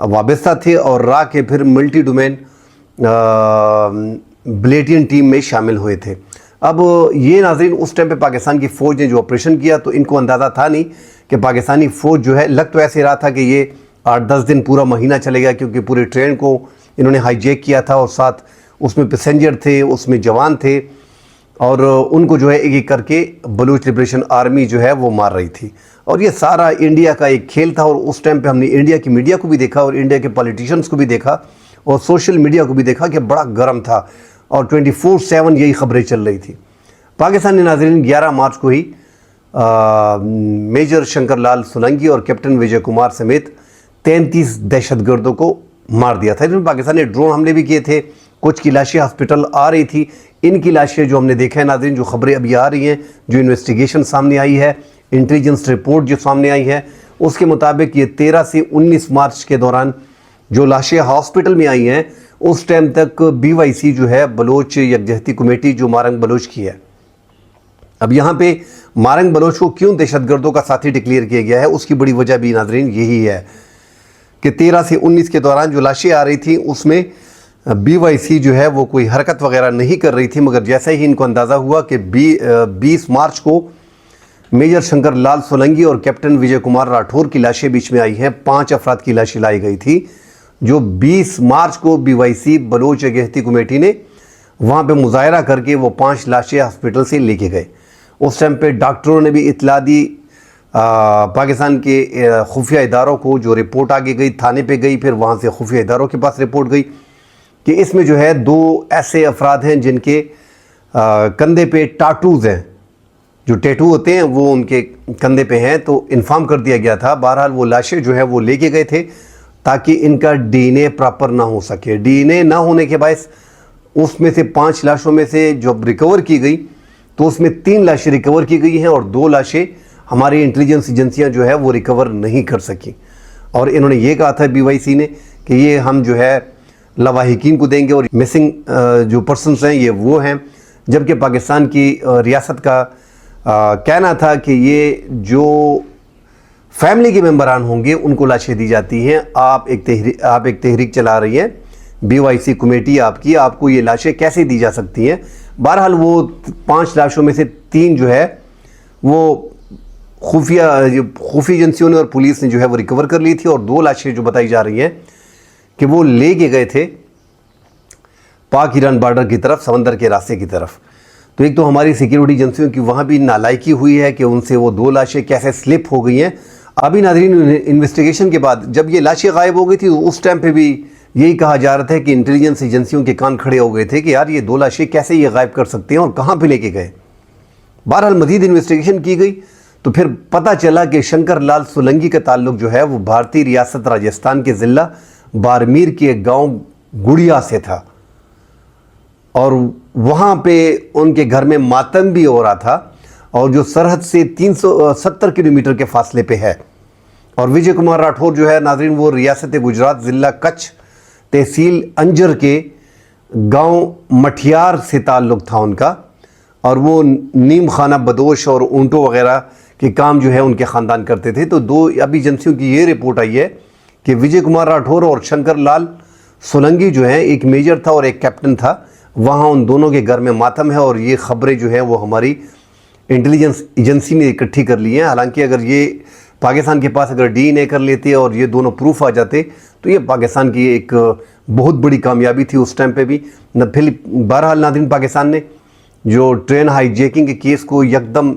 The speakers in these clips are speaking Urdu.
وابستہ تھے اور را کے پھر ملٹی ڈومین بلیٹین ٹیم میں شامل ہوئے تھے۔ اب یہ ناظرین اس ٹائم پہ پاکستان کی فوج نے جو آپریشن کیا تو ان کو اندازہ تھا نہیں کہ پاکستانی فوج جو ہے، لگ تو ایسے رہا تھا کہ یہ 8-10 دن پورا مہینہ چلے گا، کیونکہ پورے ٹرین کو انہوں نے ہائی جیک کیا تھا اور ساتھ اس میں پیسنجر تھے، اس میں جوان تھے، اور ان کو جو ہے ایک ایک کر کے بلوچ لبریشن آرمی جو ہے وہ مار رہی تھی۔ اور یہ سارا انڈیا کا ایک کھیل تھا، اور اس ٹائم پہ ہم نے انڈیا کی میڈیا کو بھی دیکھا اور انڈیا کے پالیٹیشنز کو بھی دیکھا اور سوشل میڈیا کو بھی دیکھا کہ بڑا گرم تھا اور 24/7 یہی خبریں چل رہی تھی۔ پاکستان نے ناظرین 11 مارچ کو ہی میجر شنکر لال سولنگی اور کیپٹن وجے کمار سمیت 33 دہشت گردوں کو مار دیا تھا۔ پاکستان نے ڈرون حملے بھی کیے تھے، کچھ کی لاشیں ہاسپٹل آ رہی تھی۔ ان کی لاشیں جو ہم نے دیکھا ہے ناظرین، جو خبریں ابھی آ رہی ہیں، جو انویسٹیگیشن سامنے آئی ہے، انٹیلیجنس رپورٹ جو سامنے آئی ہے، اس کے مطابق یہ 13 سے 19 مارچ کے دوران جو لاشیں ہاسپٹل میں آئی ہیں، اس ٹائم تک BYC جو ہے بلوچ یکجہتی کمیٹی جو مارنگ بلوچ کی ہے۔ اب یہاں پہ مارنگ بلوچ کو کیوں دہشت گردوں کا ساتھی ڈکلیئر کیا گیا ہے، اس کی بڑی وجہ بھی ناظرین یہی ہے کہ 13 سے 19 کے دوران جو لاشیں آ رہی تھیں اس میں BYC جو ہے وہ کوئی حرکت وغیرہ نہیں کر رہی تھی، مگر جیسے ہی ان کو اندازہ ہوا کہ 20 مارچ کو میجر شنکر لال سولنگی اور کیپٹن وجے کمار راٹھور کی لاشیں بیچ میں آئی ہیں، 5 افراد کی لاشیں لائی گئی تھی، جو 20 مارچ کو BYC بلوچ یکجہتی کمیٹی نے وہاں پہ مظاہرہ کر کے وہ 5 لاشیں ہاسپٹل سے لے کے گئے۔ اس ٹائم پہ ڈاکٹروں نے بھی اطلاع دی پاکستان کے خفیہ اداروں کو، جو رپورٹ آگے گئی، تھانے پہ گئی، پھر وہاں سے خفیہ اداروں کے پاس رپورٹ گئی کہ اس میں جو ہے 2 ایسے افراد ہیں جن کے کندھے پہ ٹاٹوز ہیں، جو ٹیٹو ہوتے ہیں وہ ان کے کندھے پہ ہیں، تو انفارم کر دیا گیا تھا۔ بہرحال وہ لاشیں جو ہے وہ لے کے گئے تھے تاکہ ان کا DNA پراپر نہ ہو سکے۔ DNA نہ ہونے کے باعث اس میں سے 5 لاشوں میں سے جب ریکور کی گئی تو اس میں 3 لاشیں ریکور کی گئی ہیں اور 2 لاشیں ہماری انٹیلیجنس ایجنسیاں جو ہے وہ ریکور نہیں کر سکیں، اور انہوں نے یہ کہا تھا BYC نے کہ یہ ہم جو ہے لواحقین کو دیں گے اور مسنگ جو پرسنز ہیں یہ وہ ہیں، جبکہ پاکستان کی ریاست کا کہنا تھا کہ یہ جو فیملی کے ممبران ہوں گے ان کو لاشیں دی جاتی ہیں۔ آپ ایک تحریک چلا رہی ہیں BYC کمیٹی آپ کو یہ لاشیں کیسے دی جا سکتی ہیں؟ بہرحال وہ 5 لاشوں میں سے 3 جو ہے وہ خفیہ ایجنسیوں نے اور پولیس نے جو ہے وہ ریکور کر لی تھی، اور 2 لاشیں جو بتائی جا رہی ہیں کہ وہ لے کے گئے تھے پاک ایران بارڈر کی طرف، سمندر کے راستے کی طرف۔ تو ایک تو ہماری سیکیورٹی ایجنسیوں کی وہاں بھی نالائکی ہوئی ہے کہ ان سے وہ 2 لاشیں کیسے سلپ ہو گئی ہیں۔ ابھی ناظرین انویسٹیگیشن کے بعد جب یہ لاشیں غائب ہو گئی تھی تو اس ٹائم پہ بھی یہی کہا جا رہا تھا کہ انٹیلیجنس ایجنسیوں کے کان کھڑے ہو گئے تھے کہ یار یہ 2 لاشیں کیسے یہ غائب کر سکتے ہیں اور کہاں پہ لے کے گئے۔ بہرحال مزید انویسٹیگیشن کی گئی تو پھر پتہ چلا کہ شنکر لال سولنگی کا تعلق جو ہے وہ بھارتی ریاست راجستھان کے ضلع بارمیر کے ایک گاؤں گڑیا سے تھا، اور وہاں پہ ان کے گھر میں ماتم بھی ہو رہا تھا، اور جو سرحد سے 370 کلومیٹر کے فاصلے پہ ہے۔ اور وجے کمار راٹھور جو ہے ناظرین وہ ریاست گجرات ضلع کچھ تحصیل انجر کے گاؤں مٹھیار سے تعلق تھا ان کا، اور وہ نیم خانہ بدوش اور اونٹوں وغیرہ کے کام جو ہے ان کے خاندان کرتے تھے۔ تو 2 اب ایجنسیوں کی یہ رپورٹ آئی ہے کہ وجے کمار راٹھور اور شنکر لال سولنگی جو ہیں، ایک میجر تھا اور ایک کیپٹن تھا، وہاں ان دونوں کے گھر میں ماتم ہے، اور یہ خبریں جو ہیں وہ ہماری انٹیلیجنس ایجنسی نے اکٹھی کر لی ہیں۔ حالانکہ اگر یہ پاکستان کے پاس اگر DNA کر لیتے اور یہ دونوں پروف آ جاتے تو یہ پاکستان کی ایک بہت بڑی کامیابی تھی اس ٹائم پہ بھی۔ پھر بہرحال ناظرین پاکستان نے جو ٹرین ہائی جیکنگ کے کیس کو یکدم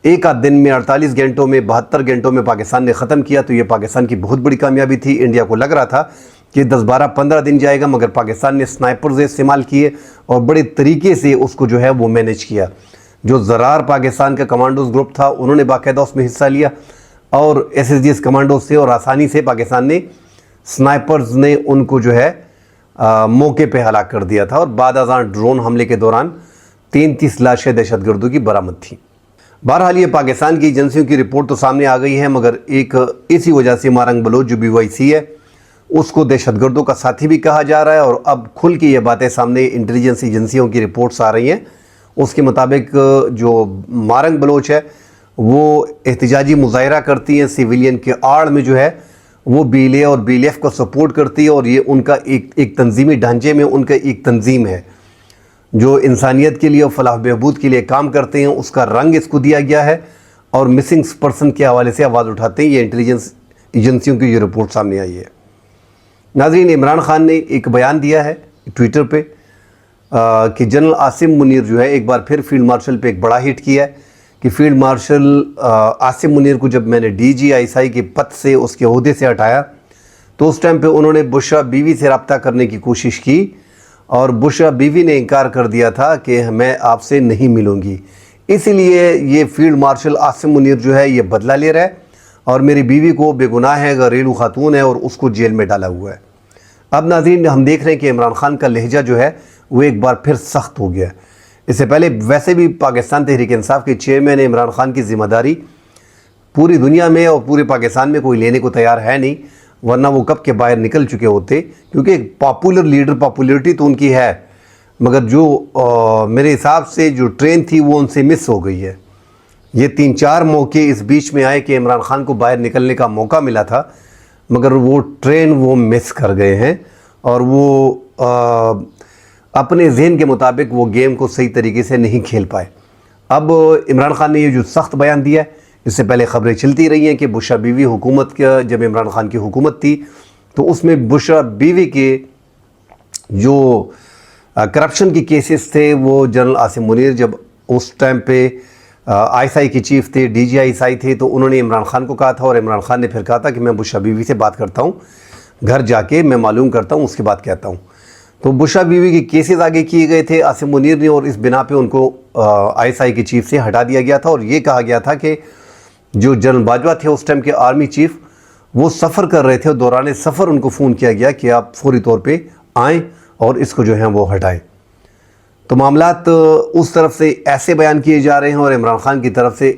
ایک آدھ دن میں 48 گھنٹوں میں 72 گھنٹوں میں پاکستان نے ختم کیا، تو یہ پاکستان کی بہت بڑی کامیابی تھی۔ انڈیا کو لگ رہا تھا کہ 10 12 15 دن جائے گا، مگر پاکستان نے سنائپرز استعمال کیے اور بڑے طریقے سے اس کو جو ہے وہ مینیج کیا۔ جو زرار پاکستان کا کمانڈوز گروپ تھا انہوں نے باقاعدہ اس میں حصہ لیا، اور SSGS کمانڈوز سے، اور آسانی سے پاکستان نے سنائپرز نے ان کو جو ہے موقع پہ ہلاک کر دیا تھا، اور بعد ازاں ڈرون حملے کے دوران 33 لاشیں دہشت گردوں کی برآمد تھیں۔ بہرحال یہ پاکستان کی ایجنسیوں کی رپورٹ تو سامنے آ گئی ہے، مگر ایک اسی وجہ سے مارنگ بلوچ جو BYC ہے اس کو دہشت گردوں کا ساتھی بھی کہا جا رہا ہے، اور اب کھل کے یہ باتیں سامنے انٹیلیجنس ایجنسیوں کی رپورٹس آ رہی ہیں۔ اس کے مطابق جو مارنگ بلوچ ہے وہ احتجاجی مظاہرہ کرتی ہیں، سیویلین کے آڑ میں جو ہے وہ بی ایل اے اور بی ایل ایف کو سپورٹ کرتی ہے، اور یہ ان کا ایک تنظیمی ڈھانچے میں ان کا ایک تنظیم ہے جو انسانیت کے لیے اور فلاح بہبود کے لیے کام کرتے ہیں. اس کا رنگ اس کو دیا گیا ہے، اور مسنگ پرسن کے حوالے سے آواز اٹھاتے ہیں. یہ انٹیلیجنس ایجنسیوں کی یہ رپورٹ سامنے آئی ہے. ناظرین، عمران خان نے ایک بیان دیا ہے ٹویٹر پہ کہ جنرل عاصم منیر جو ہے ایک بار پھر فیلڈ مارشل پہ ایک بڑا ہٹ کیا ہے کہ فیلڈ مارشل عاصم منیر کو جب میں نے D G I S I کے پد سے، اس کے عہدے سے ہٹایا، تو اس ٹائم پہ انہوں نے بشرا بیوی سے رابطہ کرنے کی کوشش کی، اور بشرا بیوی نے انکار کر دیا تھا کہ میں آپ سے نہیں ملوں گی. اسی لیے یہ فیلڈ مارشل عاصم منیر جو ہے یہ بدلہ لے رہا ہے، اور میری بیوی کو بے گناہ ہے، گھریلو خاتون ہے، اور اس کو جیل میں ڈالا ہوا ہے. اب ناظرین، ہم دیکھ رہے ہیں کہ عمران خان کا لہجہ جو ہے وہ ایک بار پھر سخت ہو گیا ہے. اس سے پہلے ویسے بھی پاکستان تحریک انصاف کے چیئرمین عمران خان کی ذمہ داری پوری دنیا میں اور پورے پاکستان میں کوئی لینے کو تیار ہے نہیں، ورنہ وہ کب کے باہر نکل چکے ہوتے، کیونکہ ایک پاپولر لیڈر، پاپولیرٹی تو ان کی ہے، مگر جو میرے حساب سے جو ٹرین تھی وہ ان سے مس ہو گئی ہے. یہ 3-4 موقع اس بیچ میں آئے کہ عمران خان کو باہر نکلنے کا موقع ملا تھا، مگر وہ ٹرین وہ مس کر گئے ہیں، اور وہ اپنے ذہن کے مطابق وہ گیم کو صحیح طریقے سے نہیں کھیل پائے. اب عمران خان نے یہ جو سخت بیان دیا ہے، اس سے پہلے خبریں چلتی رہی ہیں کہ بشرا بیوی حکومت کا، جب عمران خان کی حکومت تھی تو اس میں بشرا بیوی کے جو کرپشن کی کیسز تھے، وہ جنرل عاصم منیر جب اس ٹائم پہ آئی ایس آئی کے چیف تھے، D G I S I تھے، تو انہوں نے عمران خان کو کہا تھا، اور عمران خان نے پھر کہا تھا کہ میں بشرا بیوی سے بات کرتا ہوں، گھر جا کے میں معلوم کرتا ہوں، اس کے بعد کہتا ہوں. تو بشرا بیوی کے کیسز آگے کیے گئے تھے عاصم منیر نے، اور اس بنا پہ ان کو آئی ایس آئی کے چیف سے ہٹا دیا گیا تھا، اور یہ کہا گیا تھا کہ جو جنرل باجوہ تھے اس ٹائم کے آرمی چیف، وہ سفر کر رہے تھے، اور دوران سفر ان کو فون کیا گیا کہ آپ فوری طور پہ آئیں اور اس کو جو ہے وہ ہٹائیں. تو معاملات اس طرف سے ایسے بیان کیے جا رہے ہیں، اور عمران خان کی طرف سے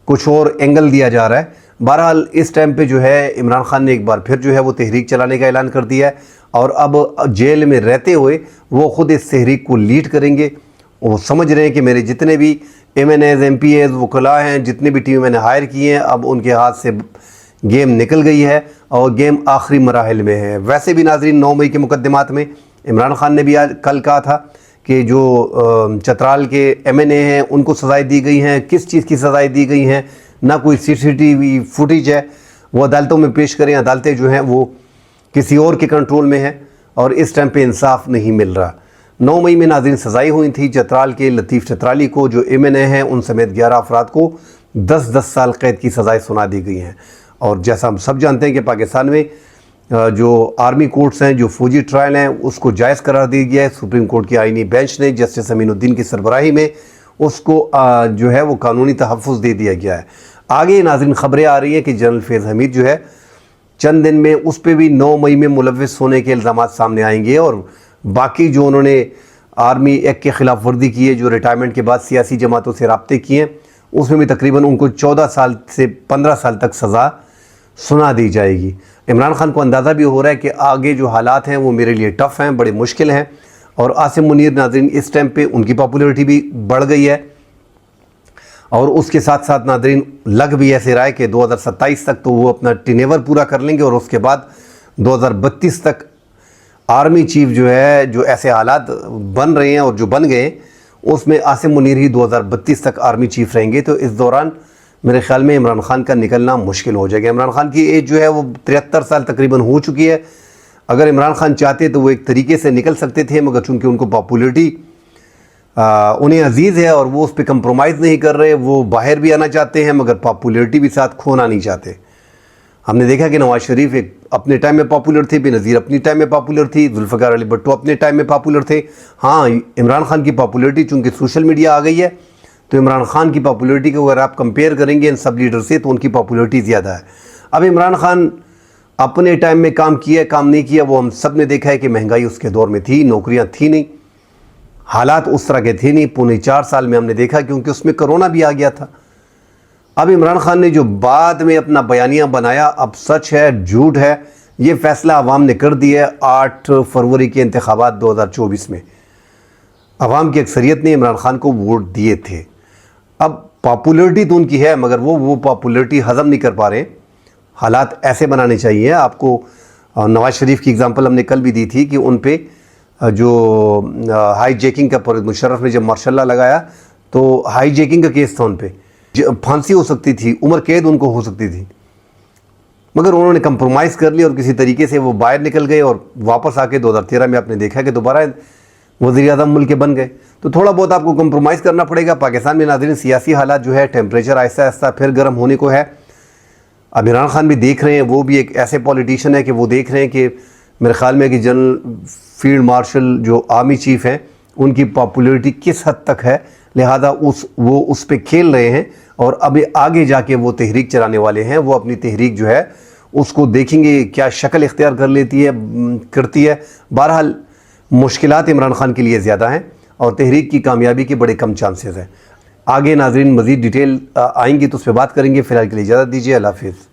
کچھ اور اینگل دیا جا رہا ہے. بہرحال اس ٹائم پہ جو ہے عمران خان نے ایک بار پھر جو ہے وہ تحریک چلانے کا اعلان کر دیا ہے، اور اب جیل میں رہتے ہوئے وہ خود اس تحریک کو لیڈ کریں گے. وہ سمجھ رہے ہیں کہ میرے جتنے بھی MNAs, MPAs, وکلاء ہیں، جتنے بھی ٹیم میں نے ہائر کیے ہیں، اب ان کے ہاتھ سے گیم نکل گئی ہے، اور گیم آخری مراحل میں ہے. ویسے بھی ناظرین، 9 مئی کے مقدمات میں عمران خان نے بھی کل کہا تھا کہ جو چترال کے ایم این اے ہیں ان کو سزائیں دی گئی ہیں. کس چیز کی سزائیں دی گئی ہیں؟ نہ کوئی سی سی ٹی وی فوٹیج ہے، وہ عدالتوں میں پیش کریں. عدالتیں جو ہیں وہ کسی اور کے کنٹرول میں ہیں، اور اس ٹائم پہ انصاف نہیں مل رہا. 9 مئی میں ناظرین سزائیں ہوئی تھی چترال کے لطیف چترالی کو، جو ایم این اے ہیں، ان سمیت 11 افراد کو 10 سال قید کی سزائیں سنا دی گئی ہیں. اور جیسا ہم سب جانتے ہیں کہ پاکستان میں جو آرمی کورٹس ہیں، جو فوجی ٹرائل ہیں، اس کو جائز قرار دیا گیا ہے. سپریم کورٹ کی آئینی بینچ نے جسٹس امین الدین کی سربراہی میں اس کو جو ہے وہ قانونی تحفظ دے دیا گیا ہے. آگے ناظرین خبریں آ رہی ہیں کہ جنرل فیض حمید جو ہے چند دن میں اس پہ بھی 9 مئی میں ملوث ہونے کے الزامات سامنے آئیں گے، اور باقی جو انہوں نے آرمی ایکٹ کے خلاف ورزی کی ہے، جو ریٹائرمنٹ کے بعد سیاسی جماعتوں سے رابطے کیے ہیں، اس میں بھی تقریباً ان کو 14 سال سے 15 سال تک سزا سنا دی جائے گی. عمران خان کو اندازہ بھی ہو رہا ہے کہ آگے جو حالات ہیں وہ میرے لیے ٹف ہیں، بڑے مشکل ہیں. اور عاصم منیر ناظرین اس ٹائم پہ ان کی پاپولیرٹی بھی بڑھ گئی ہے، اور اس کے ساتھ ساتھ ناظرین لگ بھی ایسے رہا ہے کہ 2027 تک تو وہ اپنا ٹینیور پورا کر لیں گے، اور اس کے بعد 2032 تک آرمی چیف جو ہے، جو ایسے حالات بن رہے ہیں اور جو بن گئے، اس میں عاصم منیر ہی 2032 تک آرمی چیف رہیں گے. تو اس دوران میرے خیال میں عمران خان کا نکلنا مشکل ہو جائے گا. عمران خان کی ایج جو ہے وہ 73 سال تقریباً ہو چکی ہے. اگر عمران خان چاہتے تو وہ ایک طریقے سے نکل سکتے تھے، مگر چونکہ ان کو پاپولیرٹی انہیں عزیز ہے اور وہ اس پہ کمپرومائز نہیں کر رہے، وہ باہر بھی آنا چاہتے ہیں مگر پاپولیرٹی بھی ساتھ کھونا نہیں چاہتے. ہم نے دیکھا کہ نواز شریف ایک اپنے ٹائم میں پاپولر تھے، بے-نظیر اپنی ٹائم میں پاپولر تھی، ذوالفقار علی بھٹو اپنے ٹائم میں پاپولر تھے. ہاں، عمران خان کی پاپولیرٹی چونکہ سوشل میڈیا آ گئی ہے، تو عمران خان کی پاپولیرٹی کو اگر آپ کمپیئر کریں گے ان سب لیڈر سے تو ان کی پاپولیرٹی زیادہ ہے. اب عمران خان اپنے ٹائم میں کام کیا کام نہیں کیا، وہ ہم سب نے دیکھا ہے کہ مہنگائی اس کے دور میں تھی، نوکریاں تھیں نہیں، حالات اس طرح کے تھے نہیں. پونے 4 سال میں ہم نے دیکھا کیونکہ اس میں کرونا بھی آ گیا تھا. اب عمران خان نے جو بعد میں اپنا بیانیہ بنایا، اب سچ ہے جھوٹ ہے، یہ فیصلہ عوام نے کر دیا ہے 8 فروری کے انتخابات 2024 میں. عوام کی اکثریت نے عمران خان کو ووٹ دیے تھے. اب پاپولیرٹی تو ان کی ہے مگر وہ پاپولیرٹی ہضم نہیں کر پا رہے ہیں. حالات ایسے بنانے چاہیے آپ کو. نواز شریف کی اگزامپل ہم نے کل بھی دی تھی کہ ان پہ جو ہائی جیکنگ کا مشرف نے جب مارشل لا لگایا تو ہائی جیکنگ کا کیس تھا ان پہ, پھانسی ہو سکتی تھی, عمر قید ان کو ہو سکتی تھی, مگر انہوں نے کمپرومائز کر لی اور کسی طریقے سے وہ باہر نکل گئے اور واپس آ کے 2013 میں آپ نے دیکھا کہ دوبارہ وزیر اعظم ملک کے بن گئے. تو تھوڑا بہت آپ کو کمپرومائز کرنا پڑے گا. پاکستان میں ناظرین سیاسی حالات جو ہے ٹیمپریچر آہستہ آہستہ پھر گرم ہونے کو ہے. اب عمران خان بھی دیکھ رہے ہیں, وہ بھی ایک ایسے پولیٹیشین ہے کہ وہ دیکھ رہے ہیں کہ میرے خیال میں کہ جنرل فیلڈ مارشل جو آرمی چیف ہیں ان کی پاپولیرٹی کس حد تک ہے, لہذا وہ اس پہ کھیل رہے ہیں اور اب آگے جا کے وہ تحریک چلانے والے ہیں. وہ اپنی تحریک جو ہے اس کو دیکھیں گے کیا شکل اختیار کرتی ہے. بہرحال مشکلات عمران خان کے لیے زیادہ ہیں اور تحریک کی کامیابی کے بڑے کم چانسز ہیں. آگے ناظرین مزید ڈیٹیل آئیں گی تو اس پہ بات کریں گے. فی الحال کے لیے اجازت دیجیے. اللہ حافظ.